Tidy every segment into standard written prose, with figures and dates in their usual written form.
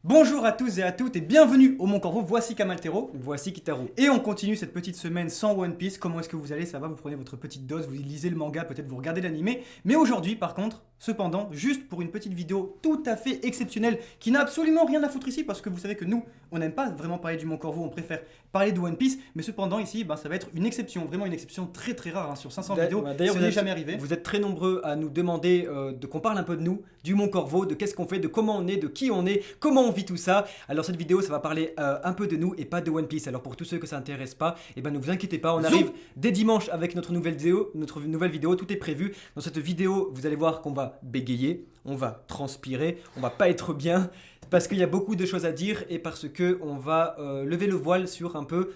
Bonjour à tous et à toutes et bienvenue au Mon Corvo, voici Kamaltero. Voici Kitaro. Et on continue cette petite semaine sans One Piece. Comment est-ce que vous allez? Ça va, vous prenez votre petite dose, vous lisez le manga, peut-être vous regardez l'animé. Mais aujourd'hui par contre, cependant, juste pour une petite vidéo tout à fait exceptionnelle qui n'a absolument rien à foutre ici parce que vous savez que nous, on n'aime pas vraiment parler du Mon Corvo, on préfère parler de One Piece. Mais cependant ici, ça va être une exception, vraiment une exception très très rare sur 500 vidéos. D'ailleurs, ce n'est jamais arrivé. Vous êtes très nombreux à nous demander qu'on parle un peu de nous, du Mon Corvo, de qu'est-ce qu'on fait, de comment on est, de qui on est, comment on vit tout ça. Alors cette vidéo, ça va parler un peu de nous et pas de One Piece. Alors pour tous ceux que ça intéresse pas, ne vous inquiétez pas, on arrive dès dimanche avec notre nouvelle vidéo, tout est prévu. Dans cette vidéo, vous allez voir qu'on va bégayer, on va transpirer, on va pas être bien parce qu'il y a beaucoup de choses à dire et parce que on va lever le voile sur un peu.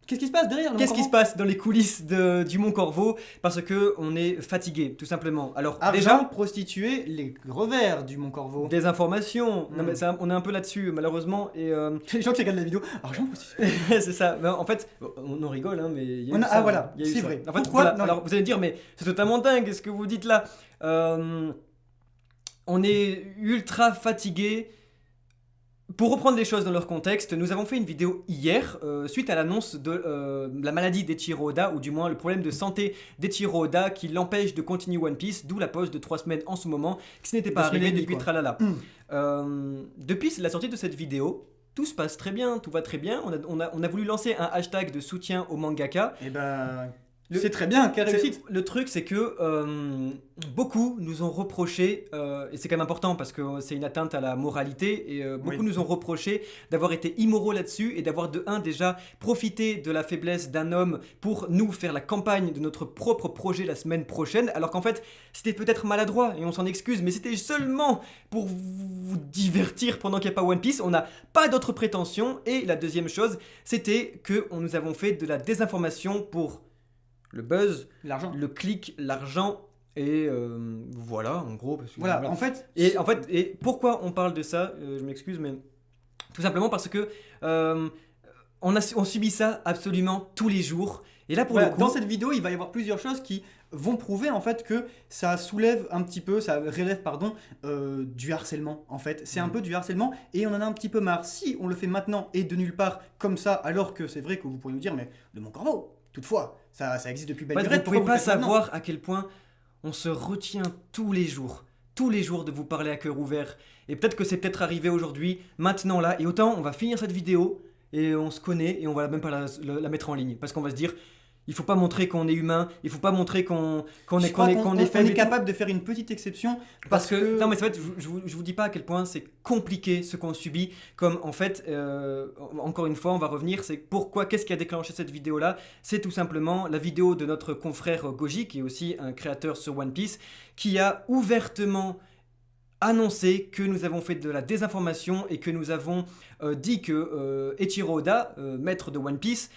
Qu'est-ce qui se passe derrière? Qu'est-ce qui se passe dans les coulisses du Mon Corvo? Parce que on est fatigué, tout simplement. Alors déjà, prostituer les revers du Mon Corvo. Des informations. Non mais on est un peu là-dessus, malheureusement. Et les gens qui regardent la vidéo, argent prostitué. c'est ça. Mais en fait, on rigole, hein, mais il y a eu ça, ah voilà, c'est vrai. En fait, pourquoi voilà. Alors vous allez dire, mais c'est totalement dingue, ce que vous dites là. On est ultra fatigué. Pour reprendre les choses dans leur contexte, nous avons fait une vidéo hier suite à l'annonce de la maladie d'Eiichiro Oda, ou du moins le problème de santé d'Eiichiro Oda qui l'empêche de continuer One Piece, d'où la pause de 3 semaines en ce moment, qui ce n'était pas arrivé depuis Tralala. Depuis la sortie de cette vidéo, tout se passe très bien, tout va très bien. On a voulu lancer un hashtag de soutien au mangaka. Et c'est très bien, quelle réussite. Le truc, c'est que beaucoup nous ont reproché, et c'est quand même important parce que c'est une atteinte à la moralité, et beaucoup nous ont reproché d'avoir été immoraux là-dessus et d'avoir déjà profité de la faiblesse d'un homme pour nous faire la campagne de notre propre projet la semaine prochaine, alors qu'en fait, c'était peut-être maladroit et on s'en excuse, mais c'était seulement pour vous divertir pendant qu'il n'y a pas One Piece. On n'a pas d'autres prétentions. Et la deuxième chose, c'était que nous avons fait de la désinformation pour le buzz, l'argent, le clic, l'argent, et voilà, en gros. Parce que, voilà, en fait. Et pourquoi on parle de ça? Je m'excuse, mais tout simplement parce que on subit ça absolument tous les jours. Et là, pour le coup, dans cette vidéo, il va y avoir plusieurs choses qui vont prouver en fait que ça soulève un petit peu, ça relève du harcèlement en fait. C'est un peu du harcèlement et on en a un petit peu marre. Si on le fait maintenant et de nulle part comme ça, alors que c'est vrai que vous pourriez nous dire, mais le Mon Corvo, toutefois, ça existe depuis belle lurette. Vous ne pouvez pas savoir à quel point on se retient tous les jours de vous parler à cœur ouvert. Et peut-être que c'est arrivé aujourd'hui, maintenant là, et autant on va finir cette vidéo et on se connaît et on va même pas la mettre en ligne parce qu'on va se dire, il faut pas montrer qu'on est humain, il faut pas montrer qu'on est faible. On est capable de faire une petite exception parce que non mais en fait, je vous dis pas à quel point c'est compliqué ce qu'on subit. Comme en fait, encore une fois, on va revenir. C'est qu'est-ce qui a déclenché cette vidéo là? C'est tout simplement la vidéo de notre confrère Goji, qui est aussi un créateur sur One Piece, qui a ouvertement annoncé que nous avons fait de la désinformation et que nous avons dit que Eiichiro Oda, maître de One Piece,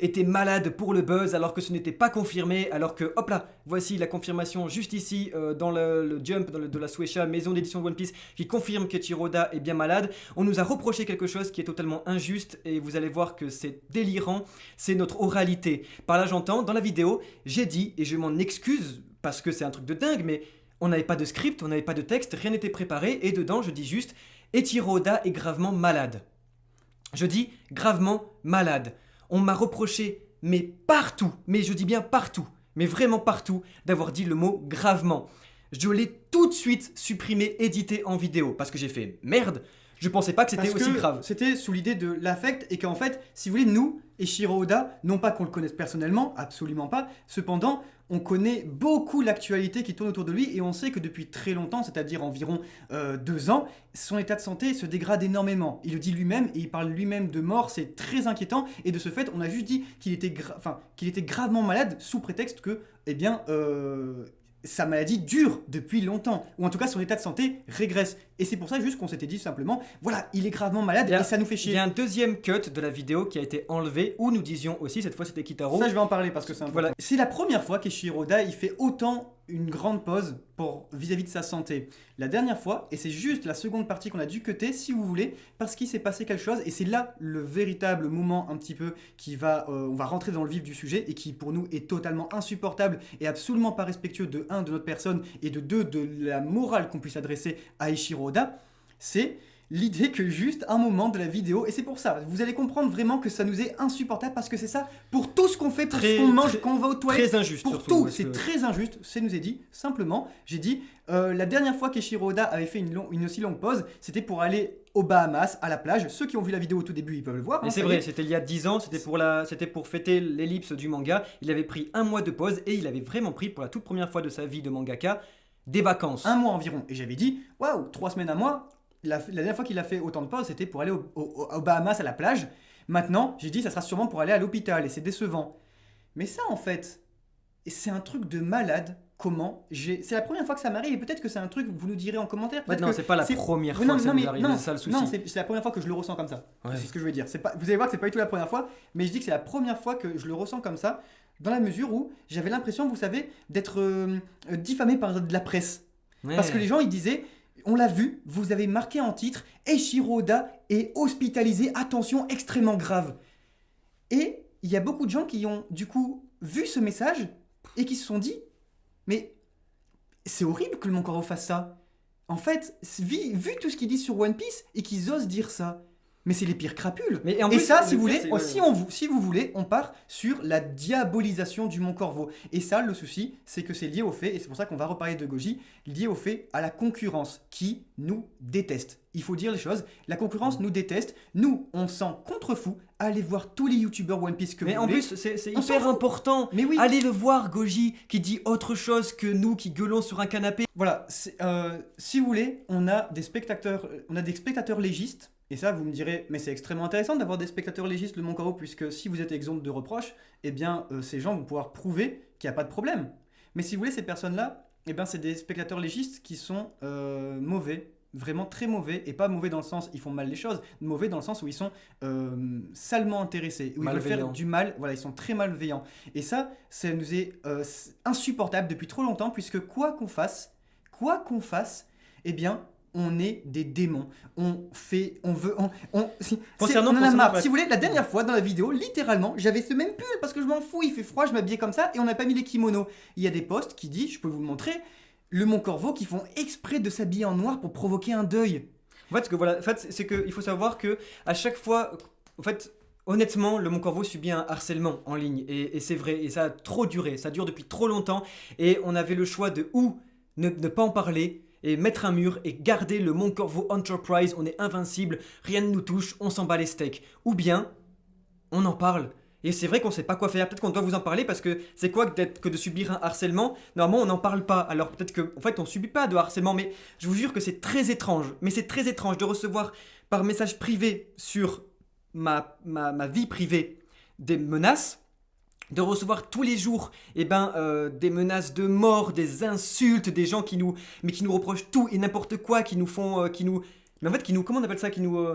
était malade pour le buzz alors que ce n'était pas confirmé, alors que hop là, voici la confirmation juste ici dans le Jump, de la Shueisha, maison d'édition de One Piece, qui confirme que Eiichiro Oda est bien malade. On nous a reproché quelque chose qui est totalement injuste et vous allez voir que c'est délirant, c'est notre oralité. Par là j'entends, dans la vidéo, j'ai dit, et je m'en excuse parce que c'est un truc de dingue, mais on n'avait pas de script, on n'avait pas de texte, rien n'était préparé, et dedans je dis juste Eiichiro Oda est gravement malade. Je dis gravement malade. On m'a reproché, mais partout, mais je dis bien partout, mais vraiment partout, d'avoir dit le mot gravement. Je l'ai tout de suite supprimé, édité en vidéo, parce que j'ai fait merde, je pensais pas que c'était aussi grave. C'était sous l'idée de l'affect, et qu'en fait, si vous voulez, nous, Eiichiro Oda, non pas qu'on le connaisse personnellement, absolument pas, cependant, on connaît beaucoup l'actualité qui tourne autour de lui et on sait que depuis très longtemps, c'est-à-dire environ 2 ans, son état de santé se dégrade énormément. Il le dit lui-même et il parle lui-même de mort, c'est très inquiétant et de ce fait, on a juste dit qu'il était gravement malade sous prétexte que, sa maladie dure depuis longtemps, ou en tout cas son état de santé régresse. Et c'est pour ça juste qu'on s'était dit simplement, voilà, il est gravement malade et ça nous fait chier. Il y a un deuxième cut de la vidéo qui a été enlevé où nous disions aussi, cette fois c'était Kitaro. Ça je vais en parler parce que c'est important. Voilà. C'est la première fois qu'Eiichiro Oda il fait autant une grande pause vis-à-vis de sa santé. La dernière fois, et c'est juste la seconde partie qu'on a dû cutter si vous voulez, parce qu'il s'est passé quelque chose et c'est là le véritable moment un petit peu qui va, on va rentrer dans le vif du sujet et qui pour nous est totalement insupportable et absolument pas respectueux de notre personne et de la morale qu'on puisse adresser à Eiichiro Oda, c'est l'idée que juste un moment de la vidéo, et c'est pour ça, vous allez comprendre vraiment que ça nous est insupportable parce que c'est ça, pour tout ce qu'on fait, pour ce qu'on mange, quand on va aux toilettes, très injuste pour surtout, tout, parce c'est que- très injuste, ça nous est dit, simplement, j'ai dit, la dernière fois qu'Eiichiro Oda avait fait une aussi longue pause, c'était pour aller aux Bahamas, à la plage, ceux qui ont vu la vidéo au tout début, ils peuvent le voir. Et hein, c'est ça y vrai, est. c'était il y a 10 ans, c'était pour fêter l'ellipse du manga. Il avait pris un mois de pause et il avait vraiment pris pour la toute première fois de sa vie de mangaka des vacances. Un mois environ, et j'avais dit, waouh, 3 semaines à mois, la dernière fois qu'il a fait autant de pauses, c'était pour aller aux Bahamas, à la plage. Maintenant, j'ai dit, ça sera sûrement pour aller à l'hôpital, et c'est décevant. Mais ça, en fait, c'est un truc de malade. Comment j'ai. C'est la première fois que ça m'arrive, et peut-être que c'est un truc, vous nous direz en commentaire. Peut-être Non, que c'est pas la première fois que ça nous arrive, non, c'est ça le souci. non, c'est la première fois que je le ressens comme ça. Ouais. C'est ce que je veux dire. Vous allez voir que c'est pas du tout la première fois, mais je dis que c'est la première fois que je le ressens comme ça, dans la mesure où j'avais l'impression, vous savez, d'être diffamé par de la presse. Ouais. Parce que les gens, ils disaient, on l'a vu, vous avez marqué en titre, Eiichiro Oda est hospitalisé, attention, extrêmement grave. Et il y a beaucoup de gens qui ont, du coup, vu ce message et qui se sont dit, mais c'est horrible que le Mon Corvo fasse ça. En fait, vu tout ce qu'ils disent sur One Piece et qu'ils osent dire ça, mais c'est les pires crapules. Mais en Et plus, ça, le si vous pire, voulez, c'est- si vous voulez, on part sur la diabolisation du Mont Corvo. Et ça, le souci, c'est que c'est lié au fait, et c'est pour ça qu'on va reparler de Goji, lié au fait à la concurrence qui nous déteste. Il faut dire les choses, la concurrence nous déteste. Nous, on s'en contrefou. Allez voir tous les youtubeurs One Piece que Mais vous en voulez. plus, c'est On s'en hyper fout. important. Mais oui. Allez le voir, Goji, qui dit autre chose que nous qui gueulons sur un canapé. Voilà, si vous voulez, on a des spectateurs légistes, et ça vous me direz, mais c'est extrêmement intéressant d'avoir des spectateurs légistes, le Mont Corvo, puisque si vous êtes exempt de reproches, eh bien ces gens vont pouvoir prouver qu'il n'y a pas de problème. Mais si vous voulez, ces personnes-là, eh bien c'est des spectateurs légistes qui sont mauvais, vraiment très mauvais, et pas mauvais dans le sens ils font mal les choses, mauvais dans le sens où ils sont salement intéressés, où ils veulent faire Malveillants. du mal, voilà, ils sont très malveillants. Et ça nous est insupportable depuis trop longtemps, puisque quoi qu'on fasse, eh bien, on est des démons. On fait, on veut, Concernant- on en a concernant- marre. Si vous voulez, la dernière fois dans la vidéo, littéralement, j'avais ce même pull parce que je m'en fous, il fait froid, je m'habillais comme ça et on n'a pas mis les kimonos. Il y a des posts qui disent, je peux vous le montrer, le Mont Corvo qui font exprès de s'habiller en noir pour provoquer un deuil. En fait, c'est que il faut savoir que à chaque fois, en fait, honnêtement, le Mon Corvo subit un harcèlement en ligne et c'est vrai et ça a trop duré, ça dure depuis trop longtemps et on avait le choix de ou ne pas en parler et mettre un mur et garder le Mon Corvo Enterprise, on est invincible, rien ne nous touche, on s'en bat les steaks, ou bien on en parle. Et c'est vrai qu'on sait pas quoi faire. Peut-être qu'on doit vous en parler parce que c'est quoi que de subir un harcèlement. Normalement, on n'en parle pas. Alors peut-être qu'en fait, on subit pas de harcèlement. Mais je vous jure que c'est très étrange. Mais c'est très étrange de recevoir par message privé sur ma vie privée des menaces. De recevoir tous les jours des menaces de mort, des insultes, des gens qui nous reprochent tout et n'importe quoi, qui nous font... mais en fait, comment on appelle ça, qui nous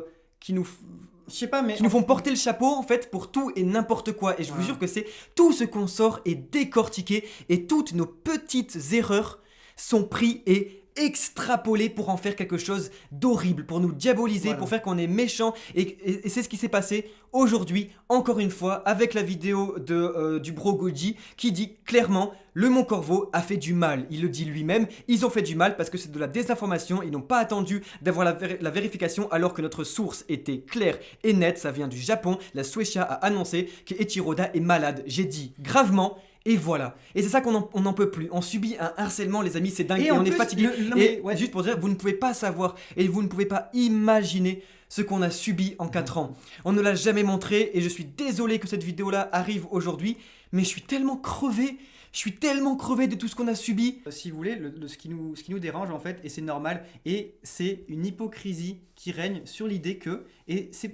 Je sais pas, mais qui nous font porter le chapeau en fait pour tout et n'importe quoi. Et je vous jure que c'est tout ce qu'on sort est décortiqué et toutes nos petites erreurs sont prises et extrapolées pour en faire quelque chose d'horrible, pour nous diaboliser, Voilà. pour faire qu'on est méchant. Et c'est ce qui s'est passé aujourd'hui, encore une fois, avec la vidéo du bro Goji qui dit clairement le Mont Corvo a fait du mal. Il le dit lui-même, ils ont fait du mal parce que c'est de la désinformation, ils n'ont pas attendu d'avoir la vérification alors que notre source était claire et nette, ça vient du Japon, la Shueisha a annoncé que Eiichiro Oda est malade, j'ai dit gravement. Et voilà. Et c'est ça qu'on n'en peut plus. On subit un harcèlement, les amis, c'est dingue. Et en on est plus, fatigué. non, Et mais, ouais. juste pour dire, vous ne pouvez pas savoir et vous ne pouvez pas imaginer ce qu'on a subi en 4 ans. On ne l'a jamais montré et je suis désolé que cette vidéo-là arrive aujourd'hui, mais je suis tellement crevé. Je suis tellement crevé de tout ce qu'on a subi. Si vous voulez, ce qui nous dérange en fait, et c'est normal, et c'est une hypocrisie qui règne sur l'idée que,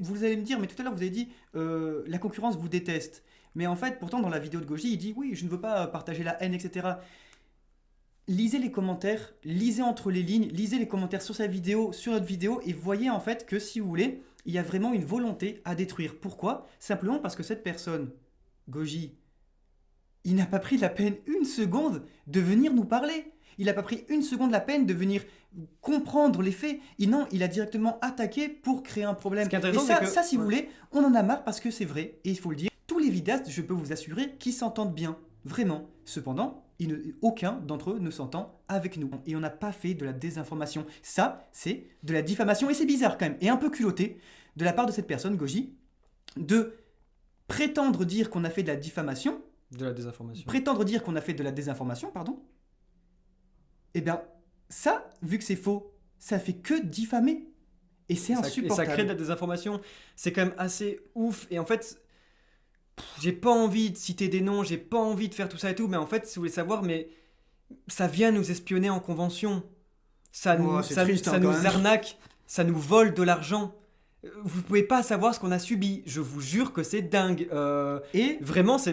vous allez me dire, mais tout à l'heure vous avez dit, la concurrence vous déteste. Mais en fait, pourtant dans la vidéo de Goji, il dit, oui, je ne veux pas partager la haine, etc. Lisez les commentaires, lisez entre les lignes, lisez les commentaires sur sa vidéo, sur notre vidéo, et voyez en fait que si vous voulez, il y a vraiment une volonté à détruire. Pourquoi ? Simplement parce que cette personne, Goji, il n'a pas pris la peine une seconde de venir nous parler. Il n'a pas pris une seconde la peine de venir comprendre les faits. Non, il a directement attaqué pour créer un problème. Ce qui est Et intéressant, ça, c'est que- ça, si vous ouais. voulez, on en a marre parce que c'est vrai, et il faut le dire. Tous les vidéastes, je peux vous assurer, qu'ils s'entendent bien. Vraiment. Cependant, aucun d'entre eux ne s'entend avec nous. Et on n'a pas fait de la désinformation. Ça, c'est de la diffamation. Et c'est bizarre quand même, et un peu culotté, de la part de cette personne, Goji, de prétendre dire qu'on a fait de la diffamation, De la désinformation. prétendre dire qu'on a fait de la désinformation, pardon. Eh bien, ça, vu que c'est faux, ça fait que diffamer. Et c'est Et insupportable. ça crée de la désinformation. C'est quand même assez ouf. Et en fait, j'ai pas envie de citer des noms, j'ai pas envie de faire tout ça et tout, mais en fait, si vous voulez savoir, mais ça vient nous espionner en convention. Ça nous, c'est ça, triste, ça hein, nous quand même. arnaque, ça nous vole de l'argent. Vous pouvez pas savoir ce qu'on a subi. Je vous jure que c'est dingue. Et Vraiment, c'est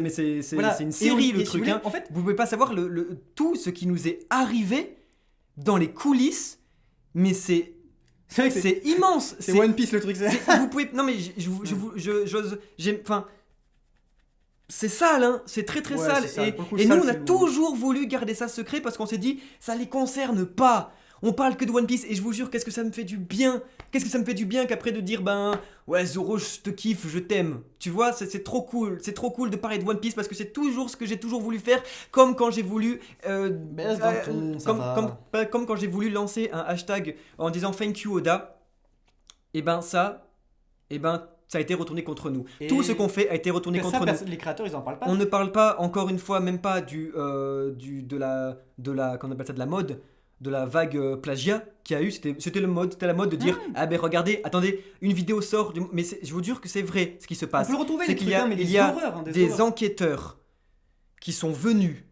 voilà. c'est une Et série et le si truc. vous voulez, Hein. en fait, Vous pouvez pas savoir tout ce qui nous est arrivé dans les coulisses, mais c'est c'est vrai que c'est immense. c'est One Piece le truc. Vous pouvez. Non mais j'ose. Enfin, c'est sale, hein. C'est très très Ouais, sale. c'est sale. Pour le coup, Et sale, nous, on a c'est le mot. toujours voulu garder ça secret parce qu'on s'est dit, ça les concerne pas. On parle que de One Piece et je vous jure, qu'est-ce que ça me fait du bien. Qu'est-ce que ça me fait du bien qu'après de dire, ben ouais Zoro, je te kiffe, je t'aime. Tu vois, c'est trop cool. C'est trop cool de parler de One Piece parce que c'est toujours ce que j'ai toujours voulu faire, comme quand j'ai voulu. Baisse dans le ton, ça va. Comme quand j'ai voulu lancer un hashtag en disant thank you Oda. Et ben ça a été retourné contre nous. Et Tout ce qu'on fait a été retourné ça, contre nous. les créateurs, ils en parlent pas. On ne parle pas, encore une fois, même pas de la, qu'on appelle ça, de la mode, de la vague plagiat qu'il y a eu. C'était la mode de dire, ah ben regardez, attendez, une vidéo sort, mais je vous jure que c'est vrai ce qui se On passe. peut le retrouver, C'est les qu'il trucs, y a, hein, mais il des y a horreurs, hein, des horreurs. enquêteurs qui sont venus,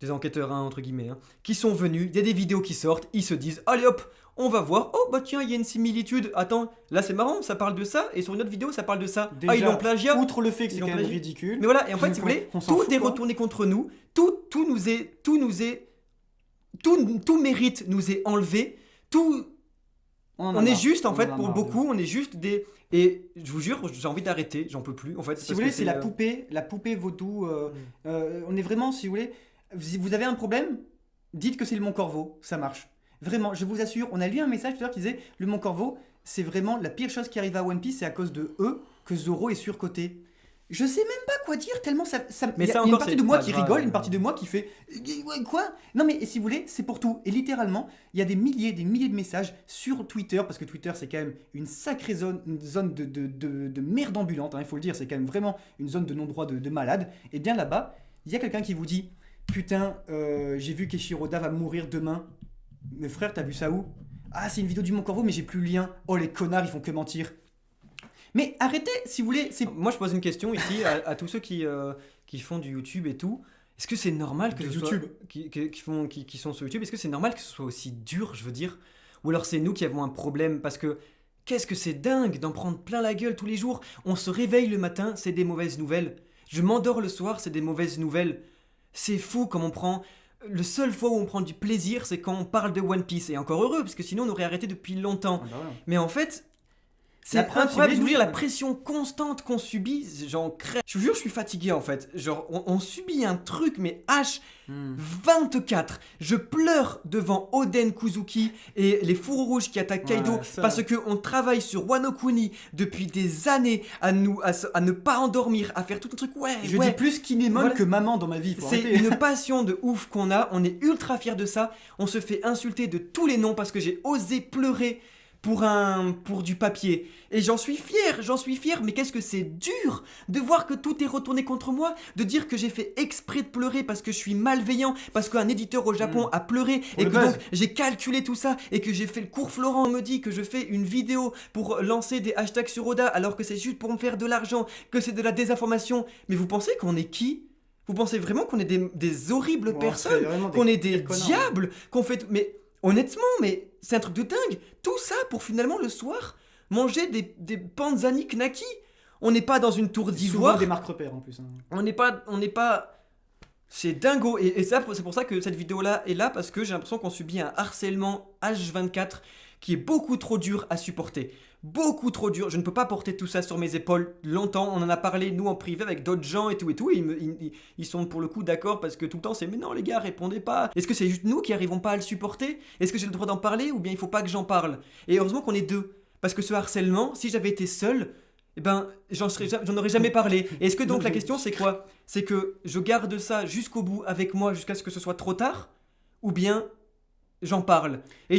des enquêteurs hein, entre guillemets, hein, qui sont venus, il y a des vidéos qui sortent, ils se disent, allez hop, on va voir, oh bah tiens, il y a une similitude, attends, là c'est marrant, ça parle de ça, et sur une autre vidéo ça parle de ça. Déjà, Ah, ils l'ont plagiat. Outre le fait que Ils c'est l'ont quand même plagié. ridicule. Mais voilà, et en fait, si vous voulez, On s'en tout fout, est quoi. retourné contre nous, tout mérite nous est enlevé, tout, en a on est marre. juste en On fait en a pour marre, beaucoup, on est juste des, et je vous jure, j'ai envie d'arrêter, j'en peux plus en fait. Si parce vous voulez, que c'est la poupée vaudou. On est vraiment, si vous voulez, si vous avez un problème, dites que c'est le Mont Corvo, ça marche. Vraiment, je vous assure, on a lu un message tout à l'heure qui disait le Mont Corvo, c'est vraiment la pire chose qui arrive à One Piece, c'est à cause de eux que Zoro est surcoté. Je sais même pas quoi dire tellement ça Mais y a ça une encore, partie c'est de moi pas qui grave. rigole, une partie de moi qui fait ouais, quoi. Non mais si vous voulez, c'est pour tout. Et littéralement, il y a des milliers de messages sur Twitter parce que Twitter c'est quand même une sacrée zone, une zone de merde ambulante. Hein, il faut le dire, c'est quand même vraiment une zone de non-droit de malade. Et bien là-bas, il y a quelqu'un qui vous dit putain, j'ai vu qu'Eshiroda va mourir demain. Mais frère, t'as vu ça où? Ah, c'est une vidéo du Mont Corvo, mais j'ai plus le lien. Oh les connards, ils font que mentir. Mais arrêtez, si vous voulez. Moi je pose une question ici à tous ceux qui font du YouTube et tout. Est-ce que c'est normal que De ce soit YouTube. qui sont sur YouTube, est-ce que c'est normal que ce soit aussi dur, je veux dire? Ou alors c'est nous qui avons un problème parce que qu'est-ce que c'est dingue d'en prendre plein la gueule tous les jours. On se réveille le matin, c'est des mauvaises nouvelles. Je m'endors le soir, c'est des mauvaises nouvelles. C'est fou comme on prend. Le seul fois où on prend du plaisir, c'est quand on parle de One Piece. Et encore heureux, parce que sinon on aurait arrêté depuis longtemps. Ah bah ouais. Mais en fait, c'est La preuve, incroyable. c'est Je vous les dire, la doutes. pression constante qu'on subit, j'en crève. Je vous jure, je suis fatigué en fait. Genre, on subit un truc, mais H24. Je pleure devant Oden Kuzuki et les fourreaux rouges qui attaquent Kaido Ouais, ça. parce qu'on travaille sur Wano Kuni depuis des années à ne pas endormir, à faire tout un truc. Ouais, Je ouais. dis plus Kinemon Voilà. que maman dans ma vie. Faut C'est arrêter. une passion de ouf qu'on a, on est ultra fiers de ça, on se fait insulter de tous les noms parce que j'ai osé pleurer pour du papier. Et j'en suis fier, mais qu'est-ce que c'est dur de voir que tout est retourné contre moi, de dire que j'ai fait exprès de pleurer parce que je suis malveillant, parce qu'un éditeur au Japon a pleuré, et le que buzz. donc j'ai calculé tout ça, et que j'ai fait le cours Florent, on me dit que je fais une vidéo pour lancer des hashtags sur Oda, alors que c'est juste pour me faire de l'argent, que c'est de la désinformation. Mais vous pensez qu'on est qui? Vous pensez vraiment qu'on est des horribles Bon, personnes, c'est vraiment qu'on est des pires connards. diables, qu'on fait... Mais honnêtement, mais c'est un truc de dingue. Tout ça pour finalement le soir manger des panzani knaki. On n'est pas dans une tour Souvent d'ivoire. des marques repères en plus. Hein. On n'est pas. C'est dingo. Et ça, c'est pour ça que cette vidéo-là est là, parce que j'ai l'impression qu'on subit un harcèlement H24 qui est beaucoup trop dur à supporter. Beaucoup trop dur. Je ne peux pas porter tout ça sur mes épaules longtemps. On en a parlé, nous, en privé, avec d'autres gens et tout. Et ils sont pour le coup d'accord parce que tout le temps, c'est mais non, les gars, répondez pas. Est-ce que c'est juste nous qui arrivons pas à le supporter? Est-ce que j'ai le droit d'en parler ou bien il faut pas que j'en parle? Et heureusement qu'on est deux. Parce que ce harcèlement, si j'avais été seul, eh ben, j'en aurais jamais parlé. Et est-ce que donc Non, la je- question c'est quoi? C'est que je garde ça jusqu'au bout avec moi jusqu'à ce que ce soit trop tard? Ou bien j'en parle? Et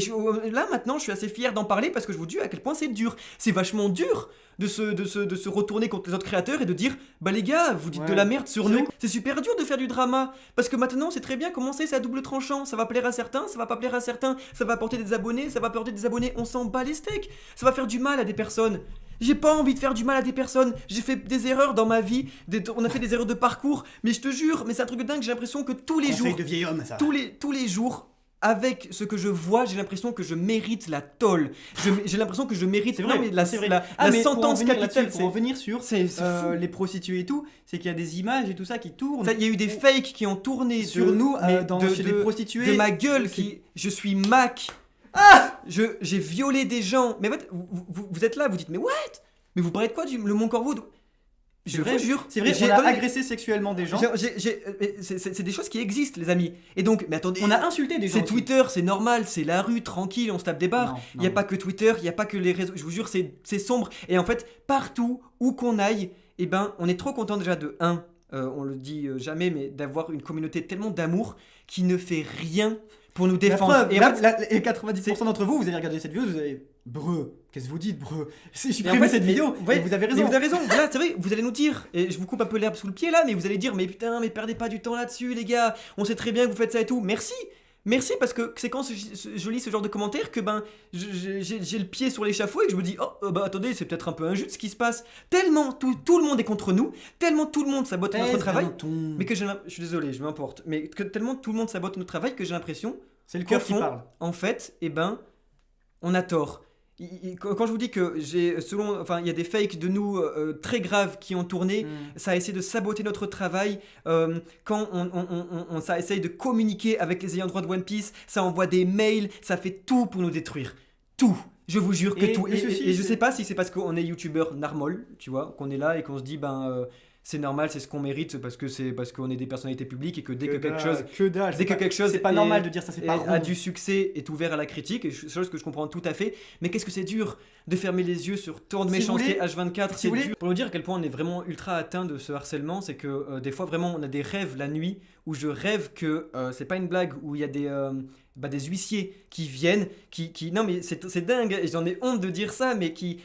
là maintenant je suis assez fier d'en parler parce que je vous dis à quel point c'est dur. C'est vachement dur de se retourner contre les autres créateurs et de dire bah les gars, vous dites Ouais. de la merde sur C'est nous. vrai C'est super dur de faire du drama parce que maintenant c'est très bien comment c'est à double tranchant. Ça va plaire à certains, ça va pas plaire à certains. Ça va apporter des abonnés, ça va apporter des abonnés. On s'en bat les steaks. Ça va faire du mal à des personnes. J'ai pas envie de faire du mal à des personnes. J'ai fait des erreurs dans ma vie. On a fait des erreurs de parcours. Mais je te jure, mais c'est un truc de dingue. J'ai l'impression que tous les Conseil jours, de vieil homme, ça. tous les jours, avec ce que je vois, j'ai l'impression que je mérite la tôle. J'ai l'impression que je mérite C'est vrai, non, mais la, c'est vrai. la, Ah, la mais pour en sentence venir capitale. là-dessus, pour en venir sur c'est fou. les prostituées et tout, c'est qu'il y a des images et tout ça qui tournent Il y a eu des fakes qui ont tourné sur de, nous mais chez les prostituées. de ma gueule C'est- qui je suis Mac. J'ai violé des gens. Mais en fait, vous êtes là, vous dites mais what? Mais vous parlez de quoi le Mont Corvo? Je C'est vrai, vous jure, C'est vrai, j'ai- on a attendez, agressé sexuellement des gens. c'est des choses qui existent, les amis. Et donc, mais attendez, On a insulté des gens. c'est aussi. Twitter, c'est normal, c'est la rue, tranquille, on se tape des barres. Non, Il n'y a non. pas que Twitter, il n'y a pas que les réseaux. Je vous jure, c'est sombre. Et en fait, partout où qu'on aille, eh ben, on est trop content déjà de on le dit jamais, mais d'avoir une communauté tellement d'amour qui ne fait rien pour nous La défendre. preuve, Et là, en fait, là, et 90% d'entre vous, vous allez regarder cette vidéo, vous allez breu. Qu'est-ce que vous dites, breu? J'ai mais en supprimé fait, cette vidéo. ouais, Et vous avez mais raison. vous avez raison. Voilà, c'est vrai, vous allez nous dire, et je vous coupe un peu l'herbe sous le pied là, mais vous allez dire, mais putain, mais perdez pas du temps là-dessus, les gars. On sait très bien que vous faites ça et tout. Merci. Merci parce que c'est quand je lis ce genre de commentaires que ben j'ai le pied sur l'échafaud et que je me dis oh bah attendez, c'est peut-être un peu injuste ce qui se passe. Tellement tout le monde est contre nous, tellement tout le monde sabote notre travail, mais que je suis désolé, je m'emporte, mais que tellement tout le monde sabote notre travail que j'ai l'impression C'est le qu'au cœur qui fond, parle. en fait, eh ben, on a tort. Quand je vous dis que il y a des fakes de nous très graves qui ont tourné, ça essaie de saboter notre travail. Quand ça essaye de communiquer avec les ayants droit de One Piece, ça envoie des mails, ça fait tout pour nous détruire. Tout. Je vous jure que Et tout. le souci, Et je c'est- sais pas si c'est parce qu'on est youtubeur narmol, tu vois, qu'on est là et qu'on se dit c'est normal, c'est ce qu'on mérite parce qu'on est des personnalités publiques et que dès que quelque chose dès que quelque chose, c'est pas est- normal de dire ça, c'est pas a rond. du succès, est ouvert à la critique, et chose que je comprends tout à fait. Mais qu'est-ce que c'est dur de fermer les yeux sur tant de Si vous méchanceté voulez- H24, si c'est vous voulez- dur. Pour vous dire à quel point on est vraiment ultra atteint de ce harcèlement, c'est que des fois vraiment on a des rêves la nuit où je rêve que c'est pas une blague, où il y a des huissiers qui viennent, qui non mais c'est dingue, et j'en ai honte de dire ça, mais qui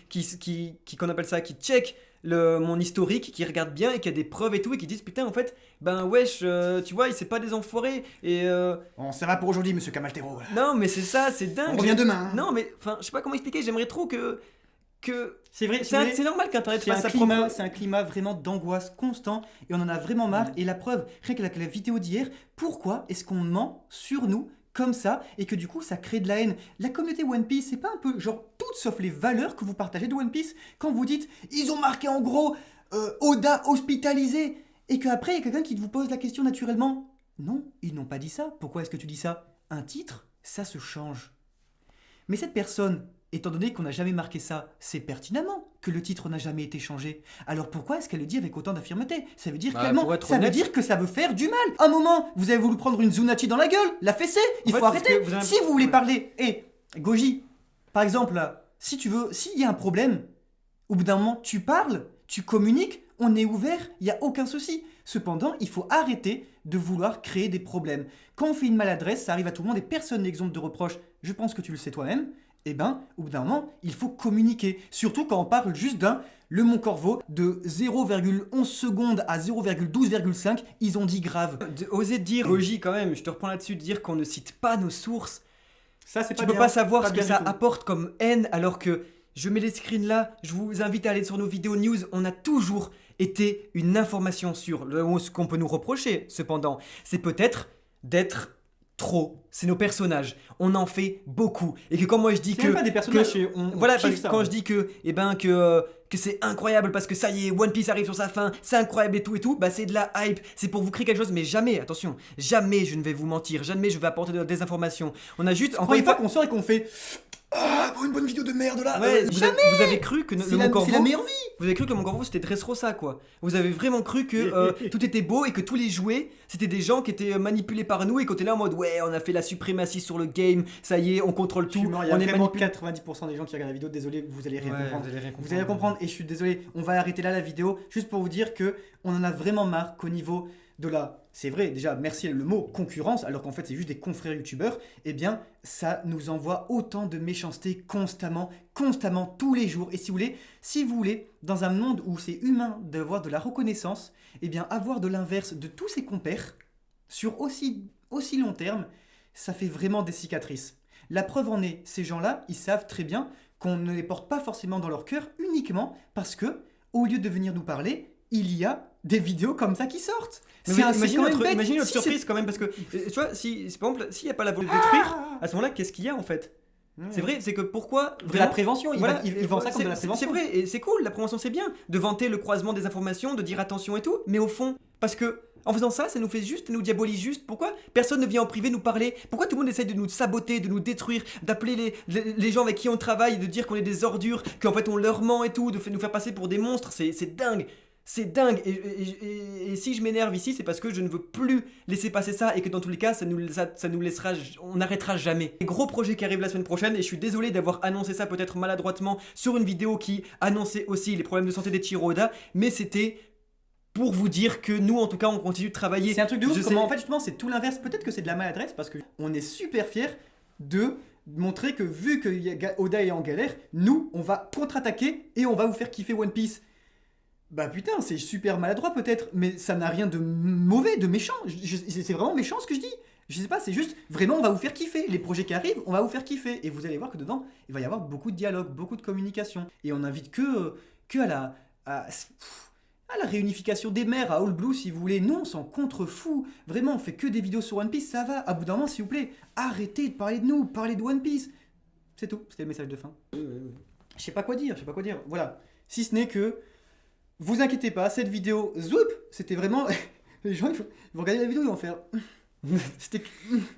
qu'on appelle ça, qui check mon historique, qui regarde bien et qui a des preuves et tout et qui disent putain en fait ben wesh tu vois c'est pas des enfoirés et Bon, ça va pour aujourd'hui, monsieur Kamaltero. non mais c'est ça, c'est dingue. On revient demain. hein. Non mais enfin je sais pas comment expliquer, j'aimerais trop que C'est vrai, si vous voulez, c'est normal qu'Internet c'est fasse un sa climat, propre. c'est un climat vraiment d'angoisse constant et on en a vraiment marre. Et la preuve, rien qu'avec la vidéo d'hier, pourquoi est-ce qu'on ment sur nous comme ça et que du coup ça crée de la haine? La communauté One Piece, c'est pas un peu genre toutes sauf les valeurs que vous partagez de One Piece quand vous dites ils ont marqué en gros Oda hospitalisé et qu'après il y a quelqu'un qui vous pose la question naturellement. Non, ils n'ont pas dit ça. Pourquoi est-ce que tu dis ça? Un titre, ça se change. Mais cette personne, étant donné qu'on n'a jamais marqué ça, c'est pertinemment que le titre n'a jamais été changé. Alors pourquoi est-ce qu'elle le dit avec autant d'affirmeté? Ça veut dire Bah, clairement, pour être ça veut honnête- dire que ça veut faire du mal. À un moment, vous avez voulu prendre une Zunachi dans la gueule, la fessée, il En fait, faut c'est ce arrêter. que vous avez- Si vous voulez Ouais. parler, Goji, par exemple, là, si tu veux, s'il y a un problème, au bout d'un moment, tu parles, tu communiques, on est ouvert, il n'y a aucun souci. Cependant, il faut arrêter de vouloir créer des problèmes. Quand on fait une maladresse, ça arrive à tout le monde et personne n'exemple de reproche. Je pense que tu le sais toi-même. Eh ben, au bout d'un moment, il faut communiquer. Surtout quand on parle juste le Mont Corvo, de 0,11 secondes à 0,12,5, ils ont dit grave. Oser dire Rogi quand même, je te reprends là-dessus, de dire qu'on ne cite pas nos sources. Ça, c'est Tu peux pas savoir ce que bien ça du tout. apporte comme haine alors que je mets les screens là, je vous invite à aller sur nos vidéos news, on a toujours été une information sur ce qu'on peut nous reprocher. Cependant, c'est peut-être d'être trop. C'est nos personnages. On en fait beaucoup. Et que quand moi je dis C'est que... même pas des personnages, que- on voilà, kiffe parce que ça, quand ouais. je dis que c'est incroyable parce que ça y est, One Piece arrive sur sa fin, c'est incroyable et tout, bah c'est de la hype, c'est pour vous créer quelque chose, mais jamais, attention, jamais je ne vais vous mentir, jamais je vais apporter des informations. On a juste, encore Croyez une pas fois, qu'on sort et qu'on fait Ah, pour une bonne vidéo de merde là. Ouais, Jamais. vous avez cru que C'est le la, Mon Corvo, c'est la meilleure vie. vous avez cru que le Mon Corvo c'était Dressrosa quoi. Vous avez vraiment cru que tout était beau et que tous les jouets c'était des gens qui étaient manipulés par nous et qu'on était là en mode ouais on a fait la suprématie sur le game, ça y est on contrôle Je suis tout, mort, il y a on est vraiment manipulé. 90% des gens qui regardent la vidéo, désolé, vous allez rien Ouais, comprendre. vous allez rien Vous allez comprendre et je suis désolé, on va arrêter là la vidéo juste pour vous dire que on en a vraiment marre qu'au niveau de la, c'est vrai déjà, merci le mot concurrence, alors qu'en fait c'est juste des confrères youtubeurs, eh bien ça nous envoie autant de méchanceté constamment, tous les jours. Et si vous voulez, dans un monde où c'est humain d'avoir de la reconnaissance, eh bien avoir de l'inverse de tous ses compères sur aussi long terme, ça fait vraiment des cicatrices. La preuve en est, ces gens-là, ils savent très bien qu'on ne les porte pas forcément dans leur cœur uniquement parce que, au lieu de venir nous parler, il y a des vidéos comme ça qui sortent. Imagine quand même notre, bête. imagine notre Si surprise quand même parce que tu vois si par exemple s'il n'y a pas la volonté de détruire, à ce moment-là qu'est-ce qu'il y a en fait? C'est vrai, c'est que pourquoi De la prévention, ils vendent ça comme de la c'est prévention. vrai, et c'est cool, la prévention c'est bien, de vanter le croisement des informations, de dire attention et tout, mais au fond, parce que en faisant ça, ça nous fait juste, ça nous diabolise juste. Pourquoi personne ne vient en privé nous parler? Pourquoi tout le monde essaye de nous saboter, de nous détruire, d'appeler les gens avec qui on travaille, de dire qu'on est des ordures, qu'en fait on leur ment et tout, de nous faire passer pour des monstres? C'est dingue. C'est dingue et si je m'énerve ici, c'est parce que je ne veux plus laisser passer ça et que dans tous les cas, ça nous laissera, on n'arrêtera jamais. Gros projet qui arrive la semaine prochaine et je suis désolé d'avoir annoncé ça peut-être maladroitement sur une vidéo qui annonçait aussi les problèmes de santé des Chiroda, mais c'était pour vous dire que nous, en tout cas, on continue de travailler. C'est un truc de ouf, Je comment sais- en fait justement c'est tout l'inverse. Peut-être que c'est de la maladresse parce que on est super fiers de montrer que vu que Oda est en galère, nous on va contre-attaquer et on va vous faire kiffer One Piece. Bah putain, c'est super maladroit peut-être, mais ça n'a rien de mauvais, de méchant. C'est vraiment méchant ce que je dis. Je sais pas, c'est juste vraiment on va vous faire kiffer. Les projets qui arrivent, on va vous faire kiffer. Et vous allez voir que dedans, il va y avoir beaucoup de dialogue, beaucoup de communication. Et on invite que à la réunification des mers, à All Blue si vous voulez. Non, on s'en contre-fout. Vraiment, on fait que des vidéos sur One Piece, ça va. À bout d'un moment, s'il vous plaît, arrêtez de parler de nous, parlez de One Piece. C'est tout, c'était le message de fin. Je sais pas quoi dire, Voilà. Si ce n'est que, vous inquiétez pas, cette vidéo, zoup, c'était vraiment... Les gens, ils vont regarder la vidéo, ils vont faire... C'était...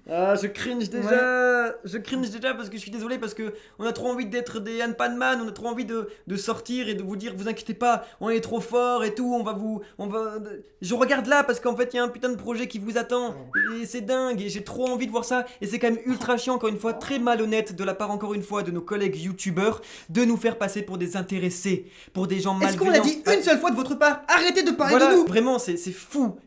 Ah, je cringe déjà. Je cringe déjà parce que je suis désolé parce que on a trop envie d'être des Anne Panman, on a trop envie de sortir et de vous dire vous inquiétez pas, on est trop fort et tout, je regarde là parce qu'en fait il y a un putain de projet qui vous attend et c'est dingue et j'ai trop envie de voir ça et c'est quand même ultra chiant encore une fois, très malhonnête de la part encore une fois de nos collègues youtubeurs de nous faire passer pour des intéressés, pour des gens malveillants. Est-ce qu'on l'a dit une seule fois de votre part? Arrêtez de parler Voilà, de nous. vraiment, c'est fou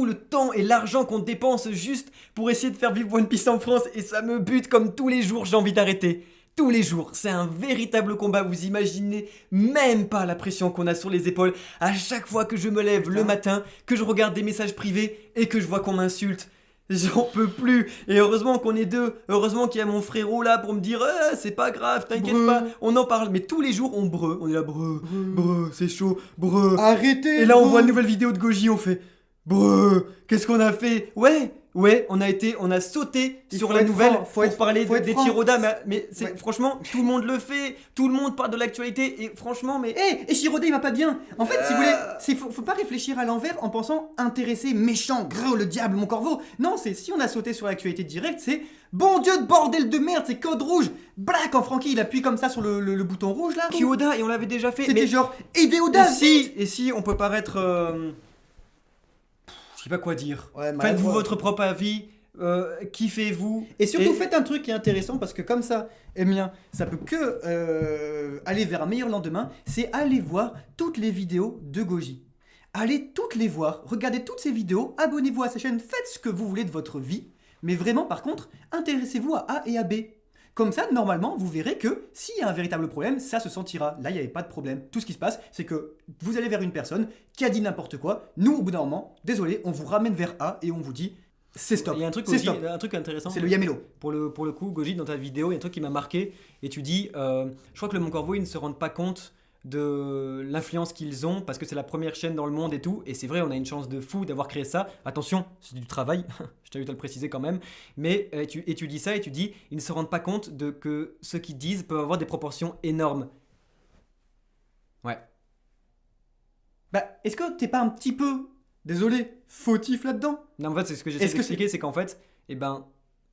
le temps et l'argent qu'on dépense juste pour essayer de faire vivre One Piece en France et ça me bute comme tous les jours, j'ai envie d'arrêter. Tous les jours, c'est un véritable combat, vous imaginez même pas la pression qu'on a sur les épaules à chaque fois que je me lève le matin, que je regarde des messages privés et que je vois qu'on m'insulte. J'en peux plus. Et heureusement qu'on est deux. Heureusement qu'il y a mon frérot là pour me dire c'est pas grave, t'inquiète Breu. pas. On en parle. Mais tous les jours on breu. On est là breu, c'est chaud, breu. Arrêtez. Et là on breu. voit une nouvelle vidéo de Goji, on fait breu, qu'est-ce qu'on a fait? Ouais, on a sauté Il sur faut la être nouvelle franc, faut pour parler être des franc. Chiroda, mais Ouais. franchement, tout le monde le fait, tout le monde parle de l'actualité, et franchement, mais... Et Shiroda il va pas bien. En fait, si vous voulez, faut pas réfléchir à l'envers en pensant intéressé, méchant, gros, le diable, mon corbeau. Non, c'est si on a sauté sur l'actualité directe, c'est bon Dieu de bordel de merde, c'est code rouge. Black quand Francky il appuie comme ça sur le bouton rouge là. Kyoda, et on l'avait déjà fait, C'était mais... genre aidez Oda. Et si on peut paraître... Je sais pas quoi dire. Ouais, Faites-vous maladroit. votre propre avis, kiffez-vous. Et surtout faites un truc qui est intéressant parce que comme ça, eh bien, ça peut que aller vers un meilleur lendemain, c'est aller voir toutes les vidéos de Goji. Allez toutes les voir, regardez toutes ces vidéos, abonnez-vous à sa chaîne, faites ce que vous voulez de votre vie, mais vraiment par contre, intéressez-vous à A et à B. Comme ça, normalement, vous verrez que s'il y a un véritable problème, ça se sentira. Là, il n'y avait pas de problème. Tout ce qui se passe, c'est que vous allez vers une personne qui a dit n'importe quoi. Nous, au bout d'un moment, désolé, on vous ramène vers A et on vous dit c'est stop. Il y a un truc, C'est aussi, stop. un truc intéressant. C'est le Yamelo. Pour le coup, Goji, dans ta vidéo, il y a un truc qui m'a marqué. Et tu dis, je crois que le Mon Corvo, ils ne se rendent pas compte de l'influence qu'ils ont parce que c'est la première chaîne dans le monde et tout. Et c'est vrai, on a une chance de fou d'avoir créé ça. Attention, c'est du travail. Je t'invite à le préciser quand même. Mais tu dis ça et tu dis, ils ne se rendent pas compte de que ce qu'ils disent peuvent avoir des proportions énormes. Ouais. Bah, est-ce que t'es pas un petit peu, désolé, fautif là-dedans? Non, en fait, c'est ce que j'essaie Est-ce que d'expliquer, c'est qu'en fait, eh ben,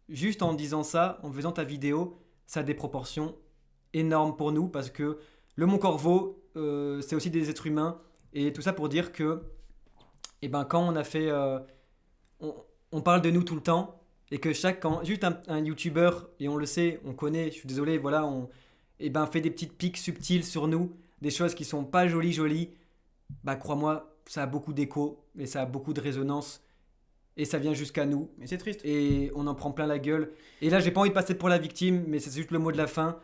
juste en disant ça, en faisant ta vidéo, ça a des proportions énormes pour nous parce que le Mont Corvo, c'est aussi des êtres humains. Et tout ça pour dire que quand on a fait... on parle de nous tout le temps et que juste un YouTuber, et on le sait, on connaît, je suis désolé, voilà, fait des petites piques subtiles sur nous, des choses qui sont pas jolies, crois-moi, ça a beaucoup d'écho et ça a beaucoup de résonance et ça vient jusqu'à nous. Mais c'est triste. Et on en prend plein la gueule. Et là, j'ai pas envie de passer pour la victime, mais c'est juste le mot de la fin.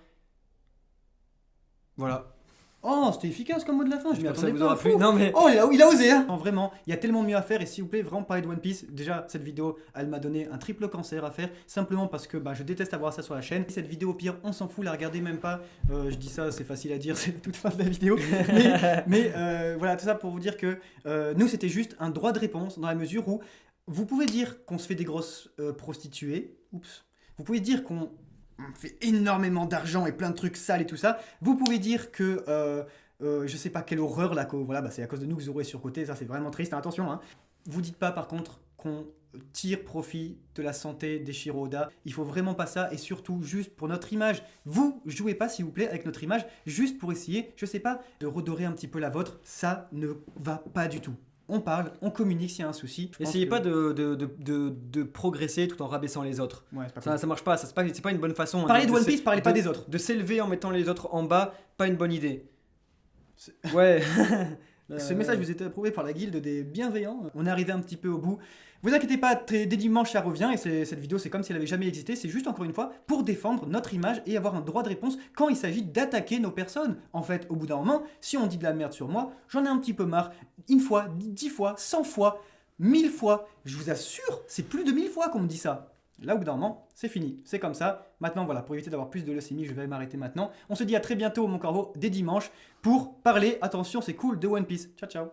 Voilà. Oh, c'était efficace comme mot de la fin, je m'y J'espère que ça attendais vous pas. aura plu. Fou. Non mais Oh, il a osé, hein. Non, vraiment, il y a tellement mieux à faire et s'il vous plaît, vraiment parler de One Piece. Déjà, cette vidéo, elle m'a donné un triple cancer à faire, simplement parce que je déteste avoir ça sur la chaîne. Cette vidéo, au pire, on s'en fout, la regardez même pas. Je dis ça, c'est facile à dire, c'est la toute fin de la vidéo. Mais voilà, tout ça pour vous dire que nous, c'était juste un droit de réponse dans la mesure où vous pouvez dire qu'on se fait des grosses prostituées. Oups. Vous pouvez dire qu'on fait énormément d'argent et plein de trucs sales et tout ça. Vous pouvez dire que je sais pas quelle horreur là, c'est à cause de nous que Zoro est surcoté, ça c'est vraiment triste, attention, hein. Vous dites pas par contre qu'on tire profit de la santé des Shiro Oda, il faut vraiment pas ça, et surtout juste pour notre image. Vous jouez pas s'il vous plaît avec notre image, juste pour essayer, je sais pas, de redorer un petit peu la vôtre, ça ne va pas du tout. On parle, on communique s'il y a un souci. essayez pas de progresser tout en rabaissant les autres. Ouais, c'est pas cool. Ça marche pas, c'est pas une bonne façon. Parlez de One Piece, parlez pas des autres. De s'élever en mettant les autres en bas, pas une bonne idée. Ouais. Ce message vous est approuvé par la guilde des bienveillants. On est arrivé un petit peu au bout. Vous inquiétez pas, dès dimanche ça revient et cette vidéo c'est comme si elle avait jamais existé. C'est juste encore une fois pour défendre notre image et avoir un droit de réponse quand il s'agit d'attaquer nos personnes. En fait, au bout d'un moment, si on dit de la merde sur moi, j'en ai un petit peu marre. Une fois, 10 fois, 100 fois, 1000 fois. Je vous assure, c'est plus de 1000 fois qu'on me dit ça. Là, au bout d'un moment, c'est fini. C'est comme ça. Maintenant, voilà, pour éviter d'avoir plus de leucémie, je vais m'arrêter maintenant. On se dit à très bientôt, mon corbeau, dès dimanche, pour parler, attention, c'est cool, de One Piece. Ciao, ciao.